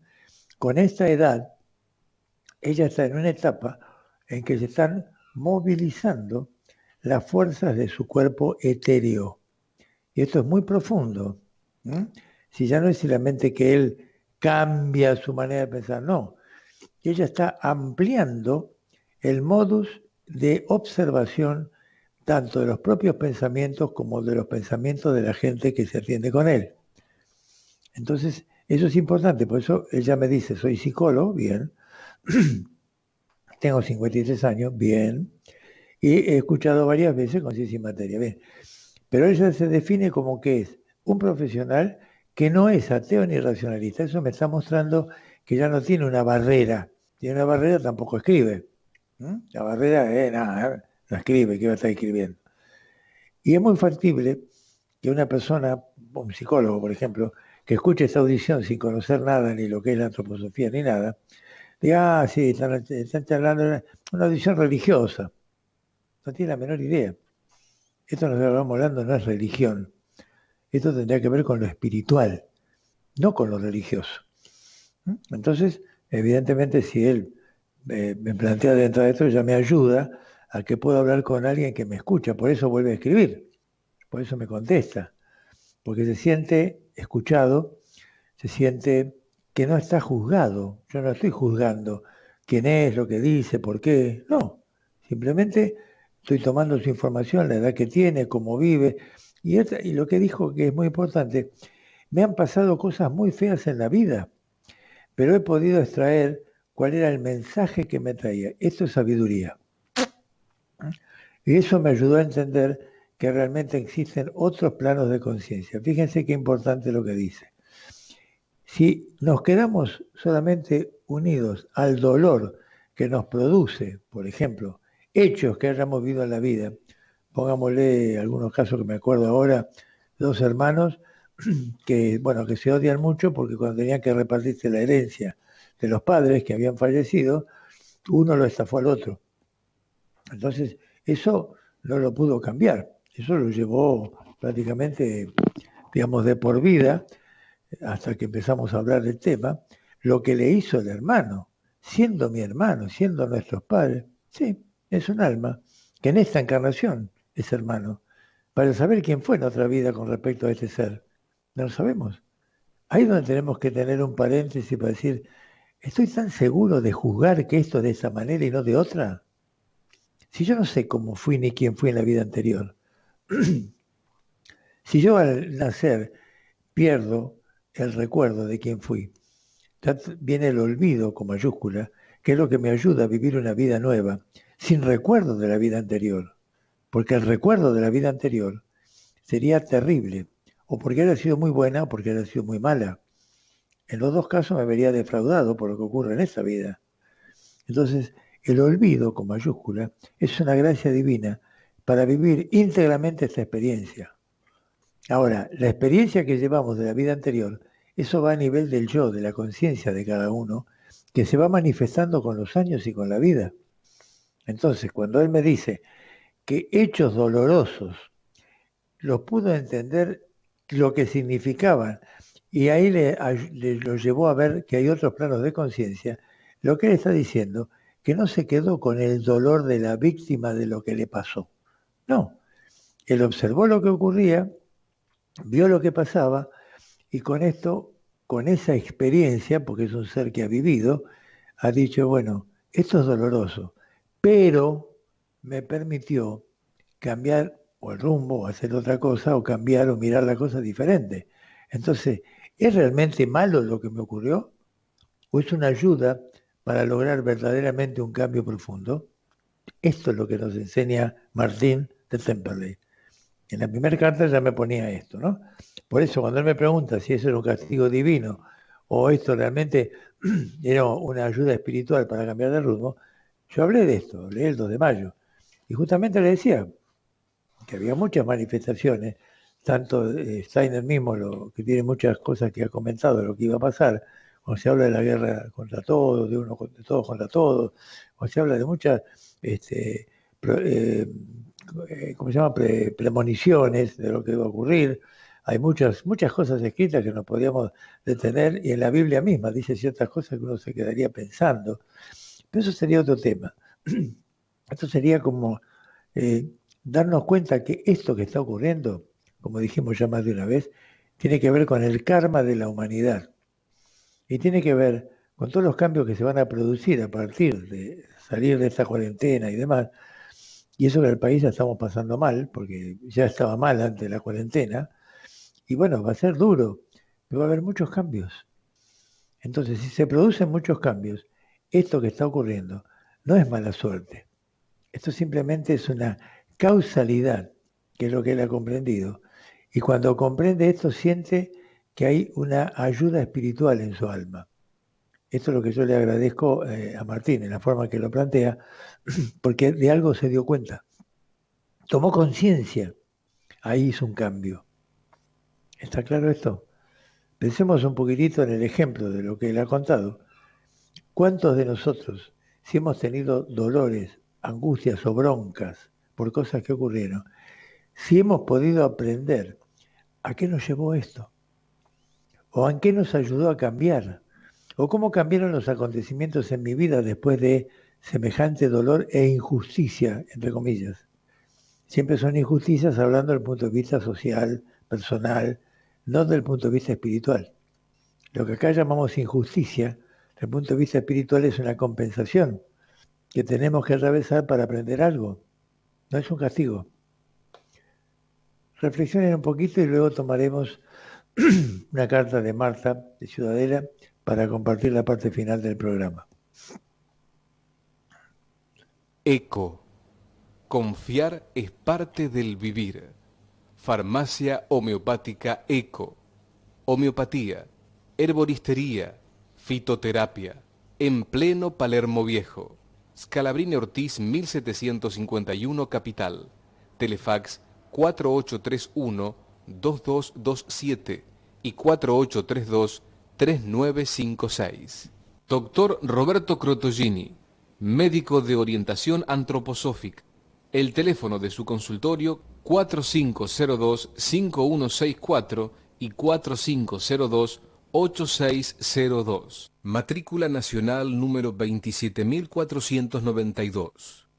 con esta edad, ella está en una etapa en que se están movilizando las fuerzas de su cuerpo etéreo. Y esto es muy profundo. Si ya no es solamente que él cambia su manera de pensar, no. Ella está ampliando el modus de observación tanto de los propios pensamientos como de los pensamientos de la gente que se atiende con él. Entonces, eso es importante, por eso ella me dice, soy psicólogo, bien, tengo 53 años, bien, y he escuchado varias veces con Ciencia y Materia, bien, pero ella se define como que es un profesional que no es ateo ni racionalista. Eso me está mostrando que ya no tiene una barrera. Tiene una barrera, tampoco escribe. La barrera es nada, no escribe, ¿qué va a estar escribiendo? Y es muy factible que una persona, un psicólogo, por ejemplo, que escuche esta audición sin conocer nada, ni lo que es la antroposofía, ni nada, diga, sí, están charlando de una audición religiosa. No tiene la menor idea. Esto nos estamos hablando, no es religión. Esto tendría que ver con lo espiritual, no con lo religioso. Entonces, evidentemente, si él me plantea dentro de esto, ya me ayuda a que pueda hablar con alguien que me escucha. Por eso vuelve a escribir, por eso me contesta, porque se siente escuchado, se siente que no está juzgado. Yo no estoy juzgando quién es, lo que dice, por qué. No, simplemente estoy tomando su información, la edad que tiene, cómo vive. Y lo que dijo que es muy importante, me han pasado cosas muy feas en la vida, pero he podido extraer cuál era el mensaje que me traía. Esto es sabiduría. Y eso me ayudó a entender que realmente existen otros planos de conciencia. Fíjense qué importante lo que dice. Si nos quedamos solamente unidos al dolor que nos produce, por ejemplo, hechos que hayamos vivido en la vida, pongámosle algunos casos que me acuerdo ahora, dos hermanos que, bueno, que se odian mucho porque cuando tenían que repartirse la herencia de los padres que habían fallecido, uno lo estafó al otro. Entonces, eso no lo pudo cambiar. Eso lo llevó prácticamente, digamos, de por vida, hasta que empezamos a hablar del tema, lo que le hizo el hermano, siendo mi hermano, siendo nuestros padres. Sí, es un alma que en esta encarnación es hermano. Para saber quién fue en otra vida con respecto a este ser, no lo sabemos. Ahí es donde tenemos que tener un paréntesis para decir, ¿estoy tan seguro de juzgar que esto es de esa manera y no de otra? Si yo no sé cómo fui ni quién fui en la vida anterior, si yo al nacer pierdo el recuerdo de quién fui, viene el olvido con mayúscula, que es lo que me ayuda a vivir una vida nueva, sin recuerdo de la vida anterior, porque el recuerdo de la vida anterior sería terrible, o porque haya sido muy buena o porque haya sido muy mala. En los dos casos me vería defraudado por lo que ocurre en esta vida. Entonces, el olvido con mayúscula es una gracia divina para vivir íntegramente esta experiencia. Ahora, la experiencia que llevamos de la vida anterior, eso va a nivel del yo, de la conciencia de cada uno, que se va manifestando con los años y con la vida. Entonces, cuando él me dice que hechos dolorosos los pudo entender lo que significaban, y ahí lo llevó a ver que hay otros planos de conciencia, lo que él está diciendo, que no se quedó con el dolor de la víctima de lo que le pasó. No, él observó lo que ocurría, vio lo que pasaba, y con esto, con esa experiencia, porque es un ser que ha vivido, ha dicho, bueno, esto es doloroso, pero me permitió cambiar o el rumbo, o hacer otra cosa, o cambiar o mirar la cosa diferente. Entonces, ¿es realmente malo lo que me ocurrió? ¿O es una ayuda para lograr verdaderamente un cambio profundo? Esto es lo que nos enseña Martín de Temperley. En la primera carta ya me ponía esto, ¿no? Por eso cuando él me pregunta si eso era un castigo divino o esto realmente era una ayuda espiritual para cambiar de rumbo, yo hablé de esto, hablé el 2 de mayo. Y justamente le decía que había muchas manifestaciones, tanto Steiner mismo, que tiene muchas cosas que ha comentado de lo que iba a pasar, cuando se habla de la guerra contra todos, de todos contra todos, cuando se habla de muchas ¿cómo se llama? Premoniciones de lo que va a ocurrir. Hay muchas cosas escritas que nos podríamos detener y en la Biblia misma dice ciertas cosas que uno se quedaría pensando. Pero eso sería otro tema. Esto sería como darnos cuenta que esto que está ocurriendo, como dijimos ya más de una vez, tiene que ver con el karma de la humanidad y tiene que ver con todos los cambios que se van a producir a partir de salir de esta cuarentena y demás. Y eso que en el país ya estamos pasando mal, porque ya estaba mal antes de la cuarentena, y bueno, va a ser duro, pero va a haber muchos cambios. Entonces, si se producen muchos cambios, esto que está ocurriendo no es mala suerte. Esto simplemente es una causalidad, que es lo que él ha comprendido. Y cuando comprende esto, siente que hay una ayuda espiritual en su alma. Esto es lo que yo le agradezco a Martín, en la forma que lo plantea, porque de algo se dio cuenta. Tomó conciencia, ahí hizo un cambio. ¿Está claro esto? Pensemos un poquitito en el ejemplo de lo que él ha contado. ¿Cuántos de nosotros, si hemos tenido dolores, angustias o broncas por cosas que ocurrieron, si hemos podido aprender a qué nos llevó esto? ¿O en qué nos ayudó a cambiar? ¿O cómo cambiaron los acontecimientos en mi vida después de semejante dolor e injusticia, entre comillas? Siempre son injusticias hablando del punto de vista social, personal, no del punto de vista espiritual. Lo que acá llamamos injusticia, desde el punto de vista espiritual, es una compensación que tenemos que atravesar para aprender algo. No es un castigo. Reflexionen un poquito y luego tomaremos una carta de Marta, de Ciudadela, para compartir la parte final del programa. Eco. Confiar es parte del vivir. Farmacia homeopática Eco. Homeopatía, herboristería, fitoterapia. En pleno Palermo Viejo. Scalabrini Ortiz 1751 Capital. Telefax 4831-2227 y 4832-3956. Doctor Roberto Crotogini, médico de orientación antroposófica. El teléfono de su consultorio 4502-5164 y 4502-8602. Matrícula nacional número 27492.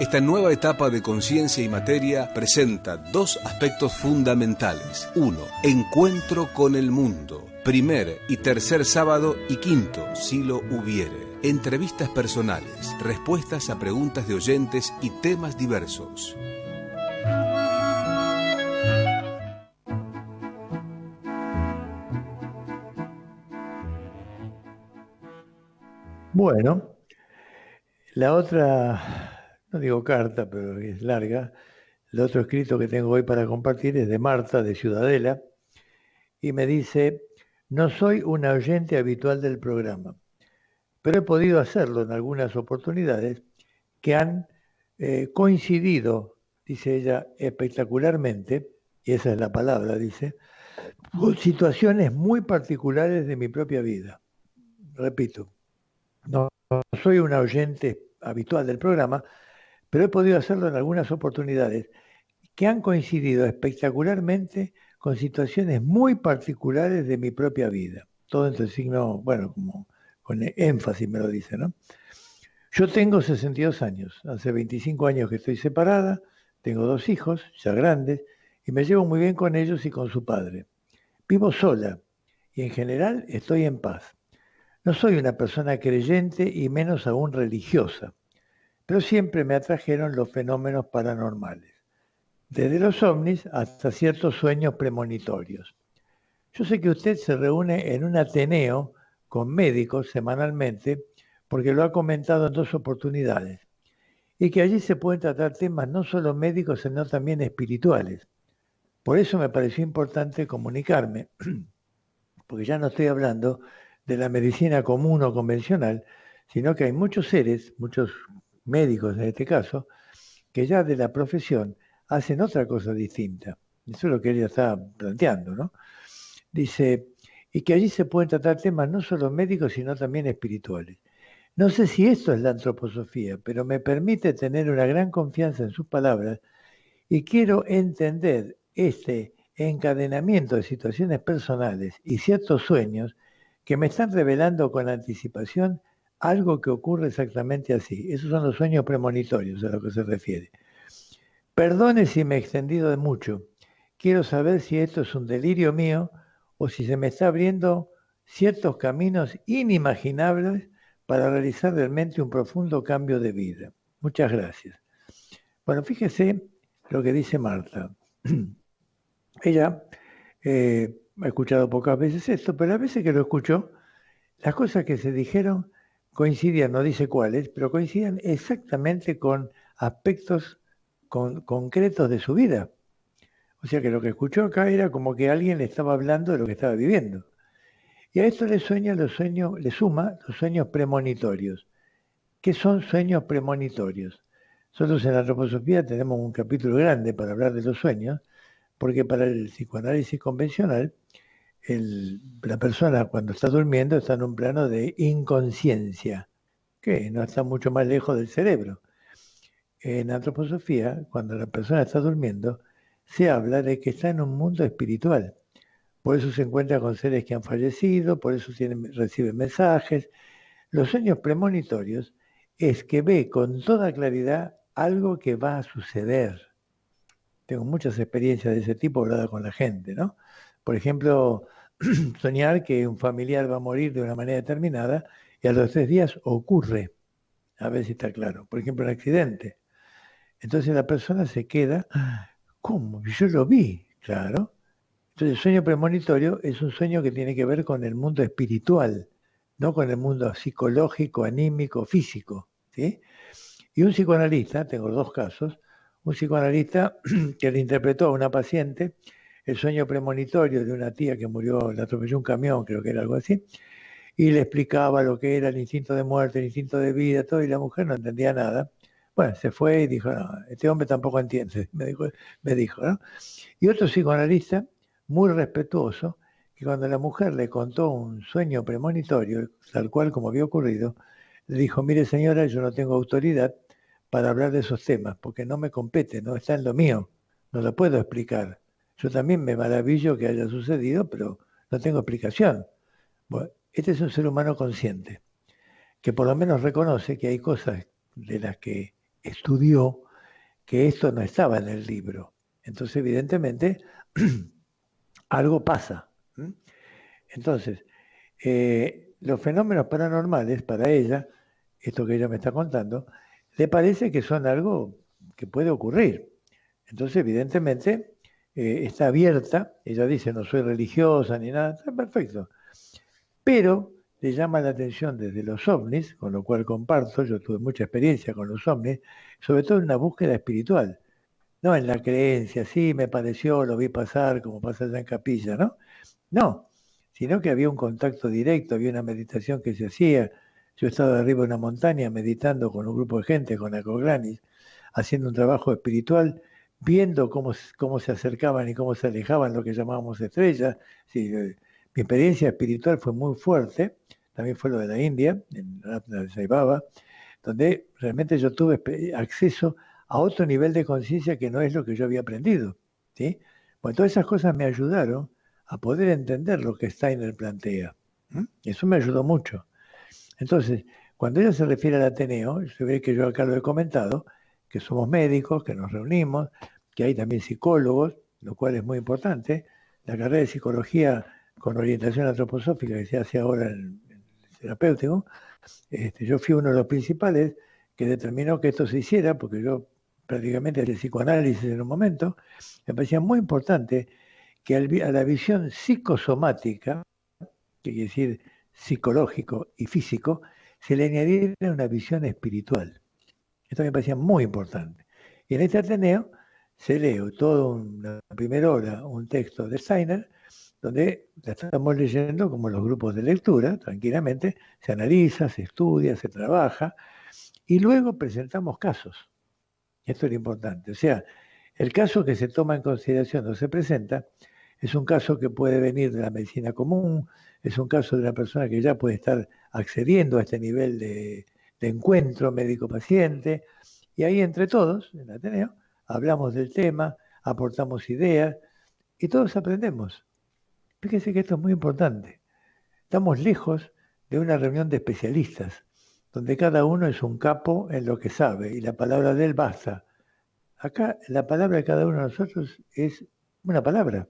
Esta nueva etapa de conciencia y materia presenta dos aspectos fundamentales. 1. Encuentro con el mundo. Primer y tercer sábado y quinto, si lo hubiere. Entrevistas personales, respuestas a preguntas de oyentes y temas diversos. Bueno, la otra, no digo carta, pero es larga, el otro escrito que tengo hoy para compartir es de Marta, de Ciudadela, y me dice: no soy una oyente habitual del programa, pero he podido hacerlo en algunas oportunidades que han coincidido, dice ella, espectacularmente, y esa es la palabra, dice, con situaciones muy particulares de mi propia vida. Repito, no soy una oyente habitual del programa, pero he podido hacerlo en algunas oportunidades que han coincidido espectacularmente con situaciones muy particulares de mi propia vida. Todo entre signo, bueno, como con énfasis me lo dice, ¿no? Yo tengo 62 años, hace 25 años que estoy separada, tengo 2 hijos, ya grandes, y me llevo muy bien con ellos y con su padre. Vivo sola y en general estoy en paz. No soy una persona creyente y menos aún religiosa, pero siempre me atrajeron los fenómenos paranormales. desde los ovnis hasta ciertos sueños premonitorios. Yo sé que usted se reúne en un Ateneo con médicos semanalmente, porque lo ha comentado en 2 oportunidades, y que allí se pueden tratar temas no solo médicos, sino también espirituales. Por eso me pareció importante comunicarme, porque ya no estoy hablando de la medicina común o convencional, sino que hay muchos seres, muchos médicos en este caso, que ya de la profesión hacen otra cosa distinta. Eso es lo que ella está planteando, ¿no? Dice, y que allí se pueden tratar temas no solo médicos, sino también espirituales. No sé si esto es la antroposofía, pero me permite tener una gran confianza en sus palabras y quiero entender este encadenamiento de situaciones personales y ciertos sueños que me están revelando con anticipación algo que ocurre exactamente así. Esos son los sueños premonitorios a lo que se refiere. Perdone si me he extendido de mucho. Quiero saber si esto es un delirio mío o si se me está abriendo ciertos caminos inimaginables para realizar realmente un profundo cambio de vida. Muchas gracias. Bueno, fíjese lo que dice Marta. Ella ha escuchado pocas veces esto, pero las veces que lo escuchó, las cosas que se dijeron coincidían, no dice cuáles, pero coincidían exactamente con aspectos concretos de su vida. O sea que lo que escuchó acá era como que alguien le estaba hablando de lo que estaba viviendo. Y a esto le suma los sueños premonitorios. ¿Qué son sueños premonitorios? Nosotros en la antroposofía tenemos un capítulo grande para hablar de los sueños, porque para el psicoanálisis convencional, la persona cuando está durmiendo está en un plano de inconsciencia, que no está mucho más lejos del cerebro. En antroposofía, cuando la persona está durmiendo, se habla de que está en un mundo espiritual. Por eso se encuentra con seres que han fallecido, por eso recibe mensajes. Los sueños premonitorios es que ve con toda claridad algo que va a suceder. Tengo muchas experiencias de ese tipo hablando con la gente, ¿no? Por ejemplo, soñar que un familiar va a morir de una manera determinada y a los 3 días ocurre. A ver si está claro. Por ejemplo, un accidente. Entonces la persona se queda, ¿cómo? Yo lo vi, claro. Entonces el sueño premonitorio es un sueño que tiene que ver con el mundo espiritual, no con el mundo psicológico, anímico, físico, ¿sí? Y un psicoanalista, tengo 2 casos, un psicoanalista que le interpretó a una paciente el sueño premonitorio de una tía que murió, le atropelló un camión, creo que era algo así, y le explicaba lo que era el instinto de muerte, el instinto de vida, todo, y la mujer no entendía nada. Bueno, se fue y dijo, no, este hombre tampoco entiende, me dijo, ¿no? Y otro psicoanalista, muy respetuoso, que cuando la mujer le contó un sueño premonitorio, tal cual como había ocurrido, le dijo, mire señora, yo no tengo autoridad para hablar de esos temas, porque no me compete, no está en lo mío, no lo puedo explicar. Yo también me maravillo que haya sucedido, pero no tengo explicación. Bueno, este es un ser humano consciente, que por lo menos reconoce que hay cosas de las que estudió que esto no estaba en el libro. Entonces, evidentemente, algo pasa. Entonces, los fenómenos paranormales para ella, esto que ella me está contando, le parece que son algo que puede ocurrir. Entonces, evidentemente, está abierta, ella dice, no soy religiosa ni nada, está perfecto. Pero le llama la atención desde los ovnis, con lo cual comparto, yo tuve mucha experiencia con los ovnis, sobre todo en una búsqueda espiritual, no en la creencia, sí, me pareció, lo vi pasar, como pasa allá en Capilla, ¿no? No, sino que había un contacto directo, había una meditación que se hacía. Yo estaba arriba de una montaña meditando con un grupo de gente, con Acoglanis, haciendo un trabajo espiritual, viendo cómo se acercaban y cómo se alejaban lo que llamábamos estrellas. Sí, mi experiencia espiritual fue muy fuerte, también fue lo de la India, en Ratna de Sai Baba, donde realmente yo tuve acceso a otro nivel de conciencia que no es lo que yo había aprendido, ¿sí? Bueno, todas esas cosas me ayudaron a poder entender lo que Steiner plantea. Eso me ayudó mucho. Entonces, cuando ella se refiere al Ateneo, se ve que yo acá lo he comentado, que somos médicos, que nos reunimos, que hay también psicólogos, lo cual es muy importante. La carrera de psicología con orientación antroposófica que se hace ahora en el terapéutico, yo fui uno de los principales que determinó que esto se hiciera, porque yo prácticamente el psicoanálisis en un momento, me parecía muy importante que a la visión psicosomática, que quiere decir psicológico y físico, se le añadiera una visión espiritual. Esto me parecía muy importante. Y en este Ateneo se lee toda una primera hora un texto de Steiner, donde la estamos leyendo como los grupos de lectura, tranquilamente, se analiza, se estudia, se trabaja, y luego presentamos casos. Esto es lo importante. O sea, el caso que se toma en consideración o se presenta es un caso que puede venir de la medicina común, es un caso de una persona que ya puede estar accediendo a este nivel de encuentro médico-paciente, y ahí entre todos, en Ateneo, hablamos del tema, aportamos ideas y todos aprendemos. Fíjense que esto es muy importante. Estamos lejos de una reunión de especialistas, donde cada uno es un capo en lo que sabe y la palabra de él basta. Acá la palabra de cada uno de nosotros es una palabra,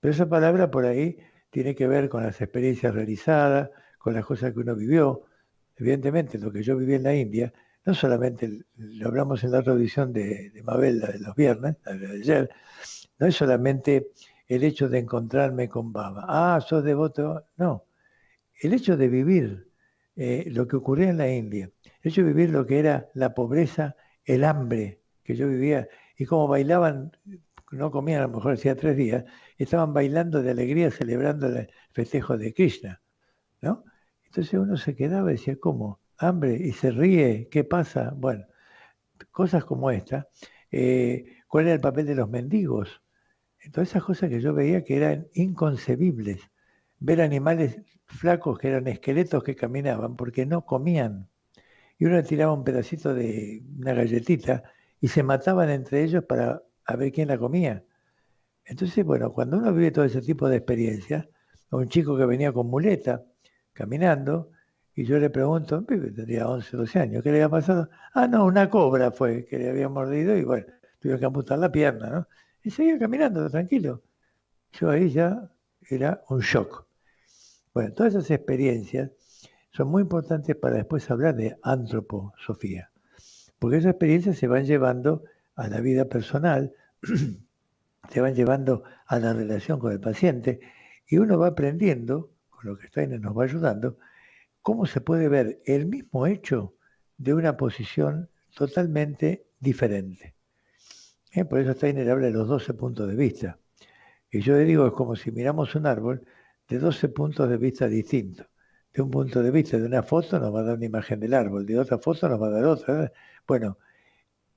pero esa palabra por ahí tiene que ver con las experiencias realizadas, con las cosas que uno vivió. Evidentemente, lo que yo viví en la India, no solamente, lo hablamos en la otra audición de Mabel, la de los viernes, la de ayer, no es solamente el hecho de encontrarme con Baba. Ah, sos devoto. No, el hecho de vivir lo que ocurría en la India, el hecho de vivir lo que era la pobreza, el hambre que yo vivía y cómo bailaban, no comían a lo mejor hacía 3 días, y estaban bailando de alegría celebrando el festejo de Krishna, ¿no? Entonces uno se quedaba y decía, ¿cómo? ¿Hambre? Y se ríe, ¿qué pasa? Bueno, cosas como esta. ¿Cuál era el papel de los mendigos? Todas esas cosas que yo veía que eran inconcebibles. Ver animales flacos que eran esqueletos que caminaban porque no comían. Y uno le tiraba un pedacito de una galletita y se mataban entre ellos para a ver quién la comía. Entonces, bueno, cuando uno vive todo ese tipo de experiencias, a un chico que venía con muleta, caminando, y yo le pregunto, tendría 11, 12 años, ¿qué le había pasado? Ah, no, una cobra fue que le había mordido y bueno, tuve que amputar la pierna, ¿no? Y seguía caminando, tranquilo. Yo ahí ya era un shock. Bueno, todas esas experiencias son muy importantes para después hablar de antroposofía, porque esas experiencias se van llevando a la vida personal, se van llevando a la relación con el paciente y uno va aprendiendo, con lo que Steiner nos va ayudando, cómo se puede ver el mismo hecho de una posición totalmente diferente. Por eso Steiner habla de los 12 puntos de vista. Y yo le digo, es como si miramos un árbol de 12 puntos de vista distintos. De un punto de vista de una foto nos va a dar una imagen del árbol, de otra foto nos va a dar otra. Bueno,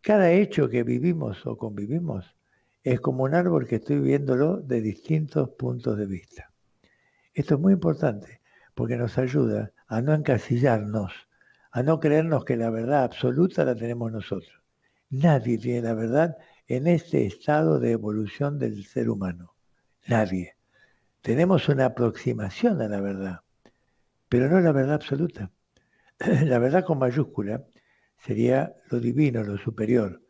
cada hecho que vivimos o convivimos es como un árbol que estoy viéndolo de distintos puntos de vista. Esto es muy importante porque nos ayuda a no encasillarnos, a no creernos que la verdad absoluta la tenemos nosotros. Nadie tiene la verdad en este estado de evolución del ser humano. Nadie. Tenemos una aproximación a la verdad, pero no la verdad absoluta. La verdad con mayúscula sería lo divino, lo superior.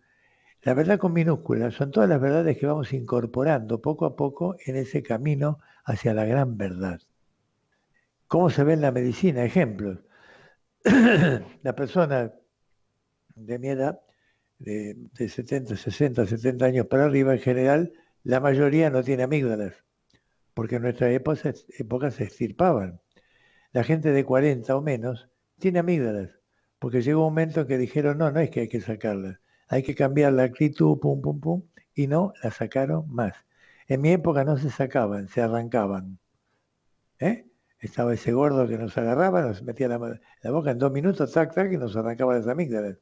La verdad con minúscula son todas las verdades que vamos incorporando poco a poco en ese camino hacia la gran verdad. ¿Cómo se ve en la medicina? Ejemplos. La persona de mi edad, de 70, 60, 70 años para arriba, en general, la mayoría no tiene amígdalas, porque en nuestra época se extirpaban. La gente de 40 o menos tiene amígdalas, porque llegó un momento en que dijeron, no, no es que hay que sacarlas, hay que cambiar la actitud, pum, pum, pum, y no la sacaron más. En mi época no se sacaban, se arrancaban. Estaba ese gordo que nos agarraba, nos metía la boca en 2 minutos, tac, tac, y nos arrancaba las amígdalas.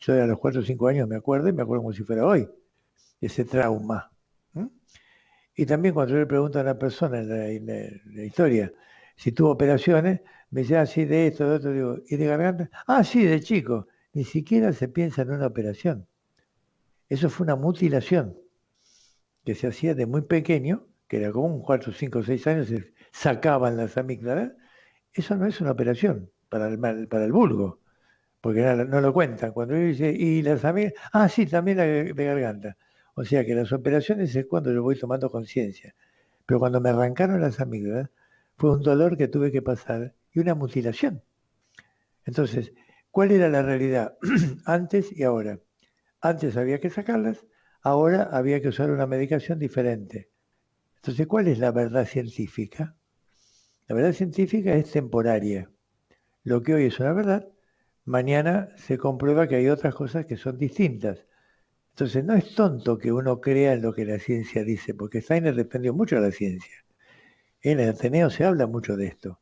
Yo a los 4 o 5 años me acuerdo, y me acuerdo como si fuera hoy, ese trauma. Y también cuando yo le pregunto a una persona en la historia si tuvo operaciones, me dice, sí, de esto, de otro, digo, ¿y de garganta? Ah, sí, de chico. Ni siquiera se piensa en una operación. Eso fue una mutilación que se hacía de muy pequeño, que era como un 4, 5, 6 años, se sacaban las amígdalas. Eso no es una operación para el vulgo, porque no lo cuentan. Cuando uno dice, ¿y las amígdalas? Ah, sí, también la de garganta. O sea que las operaciones es cuando yo voy tomando conciencia. Pero cuando me arrancaron las amígdalas, fue un dolor que tuve que pasar y una mutilación. Entonces, ¿cuál era la realidad antes y ahora? Antes había que sacarlas, ahora había que usar una medicación diferente. Entonces, ¿cuál es la verdad científica? La verdad científica es temporaria. Lo que hoy es una verdad, mañana se comprueba que hay otras cosas que son distintas. Entonces, no es tonto que uno crea en lo que la ciencia dice, porque Steiner defendió mucho a la ciencia. En el Ateneo se habla mucho de esto.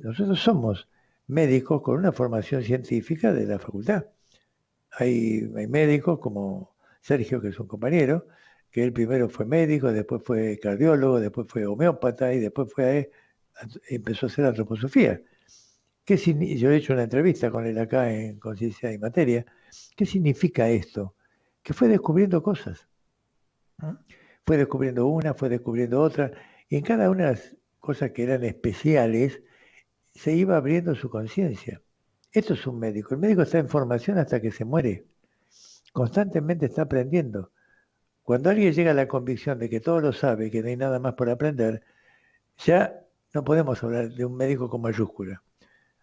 Nosotros somos médicos con una formación científica de la facultad. Hay médicos como Sergio, que es un compañero, que él primero fue médico, después fue cardiólogo, después fue homeópata y después empezó a hacer antroposofía. Yo he hecho una entrevista con él acá en Conciencia y Materia. ¿Qué significa esto? Que fue descubriendo cosas. ¿No? Fue descubriendo una, fue descubriendo otra, y en cada una de las cosas que eran especiales, se iba abriendo su conciencia. Esto es un médico. El médico está en formación hasta que se muere. Constantemente está aprendiendo. Cuando alguien llega a la convicción de que todo lo sabe y que no hay nada más por aprender, ya no podemos hablar de un médico con mayúscula.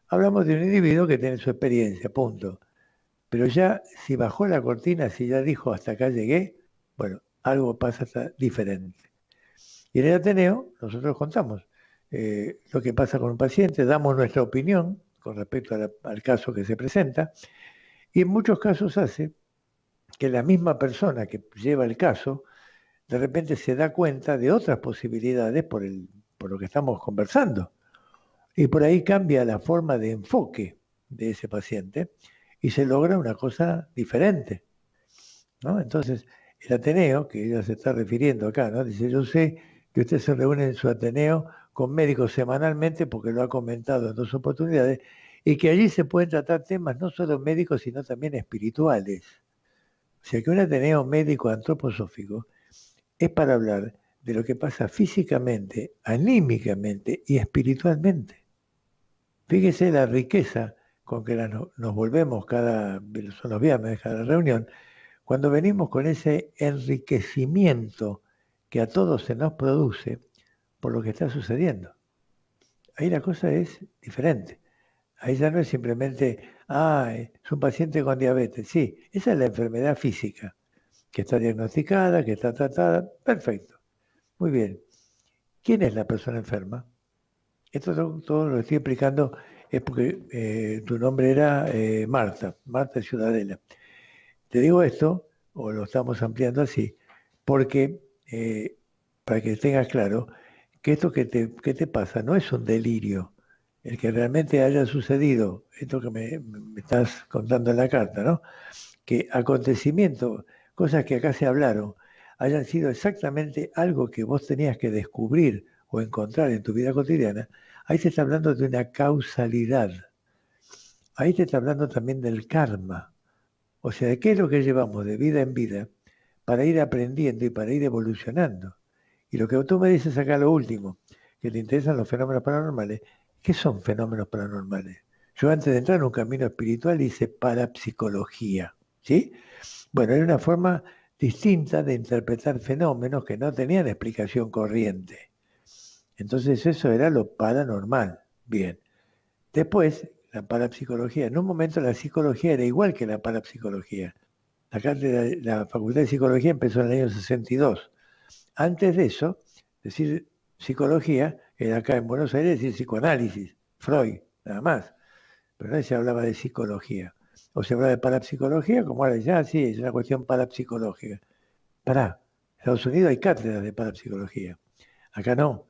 Hablamos de un individuo que tiene su experiencia, punto. Pero ya, si bajó la cortina, si ya dijo hasta acá llegué, bueno, algo pasa diferente. Y en el Ateneo, nosotros contamos lo que pasa con un paciente, damos nuestra opinión con respecto al caso que se presenta, y en muchos casos hace que la misma persona que lleva el caso, de repente se da cuenta de otras posibilidades por lo que estamos conversando. Y por ahí cambia la forma de enfoque de ese paciente y se logra una cosa diferente, ¿no? Entonces, el Ateneo, que ella se está refiriendo acá, ¿no? Dice, yo sé que usted se reúne en su Ateneo con médicos semanalmente, porque lo ha comentado en 2 oportunidades, y que allí se pueden tratar temas no solo médicos, sino también espirituales. O sea, que un Ateneo médico antroposófico es para hablar de lo que pasa físicamente, anímicamente y espiritualmente. Fíjese la riqueza con que nos volvemos son los viernes, cada reunión, cuando venimos con ese enriquecimiento que a todos se nos produce por lo que está sucediendo. Ahí la cosa es diferente. Ahí ya no es simplemente, es un paciente con diabetes. Sí, esa es la enfermedad física, que está diagnosticada, que está tratada. Perfecto. Muy bien. ¿Quién es la persona enferma? Esto todo lo estoy explicando es porque tu nombre era Marta Ciudadela. Te digo esto, o lo estamos ampliando así, porque para que tengas claro que esto que te pasa no es un delirio. El que realmente haya sucedido, esto que me estás contando en la carta, ¿no? Que acontecimientos, cosas que acá se hablaron, hayan sido exactamente algo que vos tenías que descubrir o encontrar en tu vida cotidiana, ahí te está hablando de una causalidad. Ahí te está hablando también del karma. O sea, de qué es lo que llevamos de vida en vida para ir aprendiendo y para ir evolucionando. Y lo que tú me dices acá, lo último, que te interesan los fenómenos paranormales, ¿qué son fenómenos paranormales? Yo antes de entrar en un camino espiritual hice parapsicología, ¿sí? Bueno, era una forma distinta de interpretar fenómenos que no tenían explicación corriente. Entonces eso era lo paranormal. Bien. Después, la parapsicología. En un momento la psicología era igual que la parapsicología. La Facultad de Psicología empezó en el año 62. Antes de eso, decir psicología era acá en Buenos Aires decir psicoanálisis, Freud, nada más. Pero no se hablaba de psicología. O se hablaba de parapsicología, como ahora ya, sí, es una cuestión parapsicológica. Pará, en Estados Unidos hay cátedras de parapsicología. Acá no.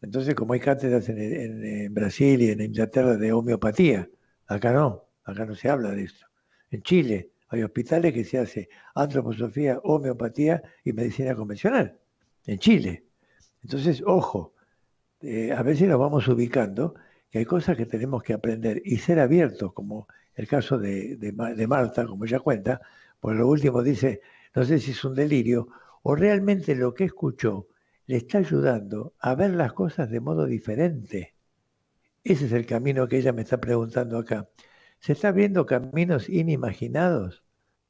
Entonces, como hay cátedras en Brasil y en Inglaterra de homeopatía, acá no se habla de esto. En Chile hay hospitales que se hace antroposofía, homeopatía y medicina convencional. En Chile. Entonces, ojo, a ver si nos vamos ubicando, que hay cosas que tenemos que aprender y ser abiertos, como el caso de Marta, como ella cuenta, por lo último dice, no sé si es un delirio o realmente lo que escuchó le está ayudando a ver las cosas de modo diferente. Ese es el camino que ella me está preguntando acá. ¿Se está abriendo caminos inimaginados?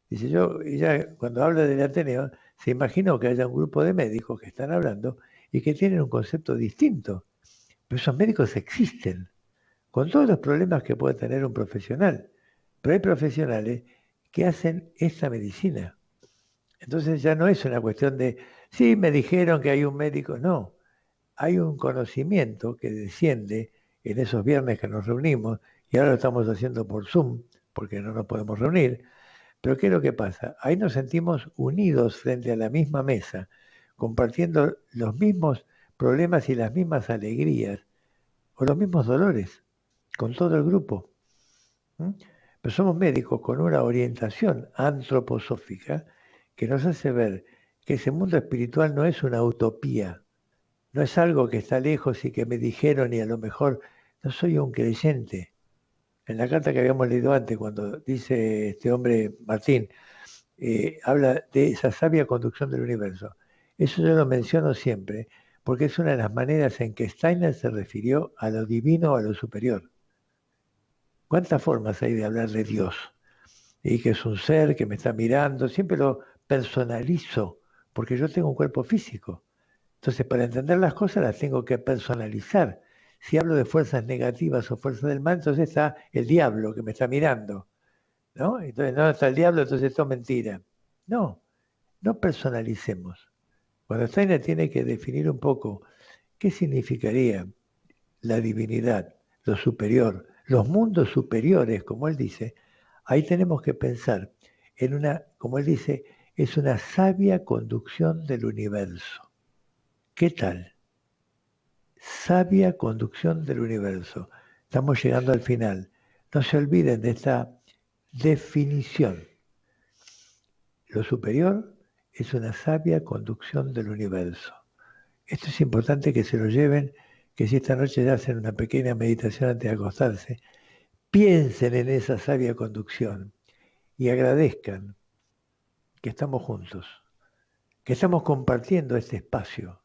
Dice ella cuando habla del Ateneo, se imaginó que haya un grupo de médicos que están hablando y que tienen un concepto distinto. Pero esos médicos existen, con todos los problemas que puede tener un profesional. Pero hay profesionales que hacen esta medicina. Entonces ya no es una cuestión de, sí, me dijeron que hay un médico, no. Hay un conocimiento que desciende en esos viernes que nos reunimos, y ahora lo estamos haciendo por Zoom, porque no nos podemos reunir. Pero ¿qué es lo que pasa? Ahí nos sentimos unidos frente a la misma mesa, compartiendo los mismos problemas y las mismas alegrías, o los mismos dolores, con todo el grupo. Pero somos médicos con una orientación antroposófica que nos hace ver que ese mundo espiritual no es una utopía, no es algo que está lejos y que me dijeron y a lo mejor no soy un creyente. En la carta que habíamos leído antes, cuando dice este hombre Martín, habla de esa sabia conducción del universo. Eso yo lo menciono siempre, porque es una de las maneras en que Steiner se refirió a lo divino o a lo superior. ¿Cuántas formas hay de hablar de Dios? Y que es un ser que me está mirando, siempre lo personalizo, porque yo tengo un cuerpo físico. Entonces, para entender las cosas las tengo que personalizar. Si hablo de fuerzas negativas o fuerzas del mal, entonces está el diablo que me está mirando, ¿no? Entonces, no está el diablo, entonces esto es mentira. No, no personalicemos. Cuando Steiner tiene que definir un poco qué significaría la divinidad, lo superior, los mundos superiores, como él dice, ahí tenemos que pensar en una, como él dice, es una sabia conducción del universo. ¿Qué tal? Sabia conducción del universo. Estamos llegando al final. No se olviden de esta definición. Lo superior es una sabia conducción del universo. Esto es importante que se lo lleven, que si esta noche ya hacen una pequeña meditación antes de acostarse, piensen en esa sabia conducción y agradezcan que estamos juntos, que estamos compartiendo este espacio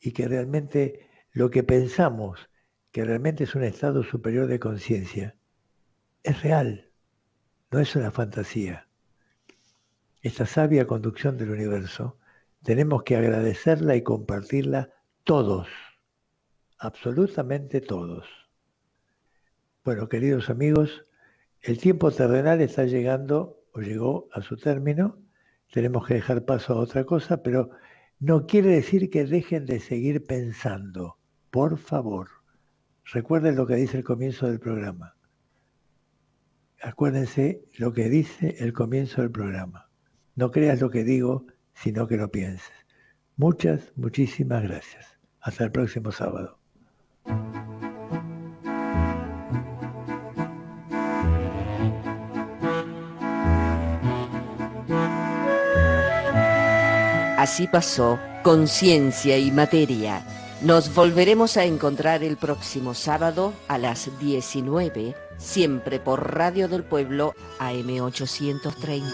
y que realmente lo que pensamos, que realmente es un estado superior de conciencia, es real, no es una fantasía. Esta sabia conducción del universo, tenemos que agradecerla y compartirla todos, absolutamente todos. Bueno, queridos amigos, el tiempo terrenal está llegando o llegó a su término. Tenemos que dejar paso a otra cosa, pero no quiere decir que dejen de seguir pensando. Por favor, recuerden lo que dice el comienzo del programa. Acuérdense lo que dice el comienzo del programa. No creas lo que digo, sino que lo pienses. Muchas, muchísimas gracias. Hasta el próximo sábado. Así pasó Conciencia y Materia. Nos volveremos a encontrar el próximo sábado a las 19, siempre por Radio del Pueblo AM 830.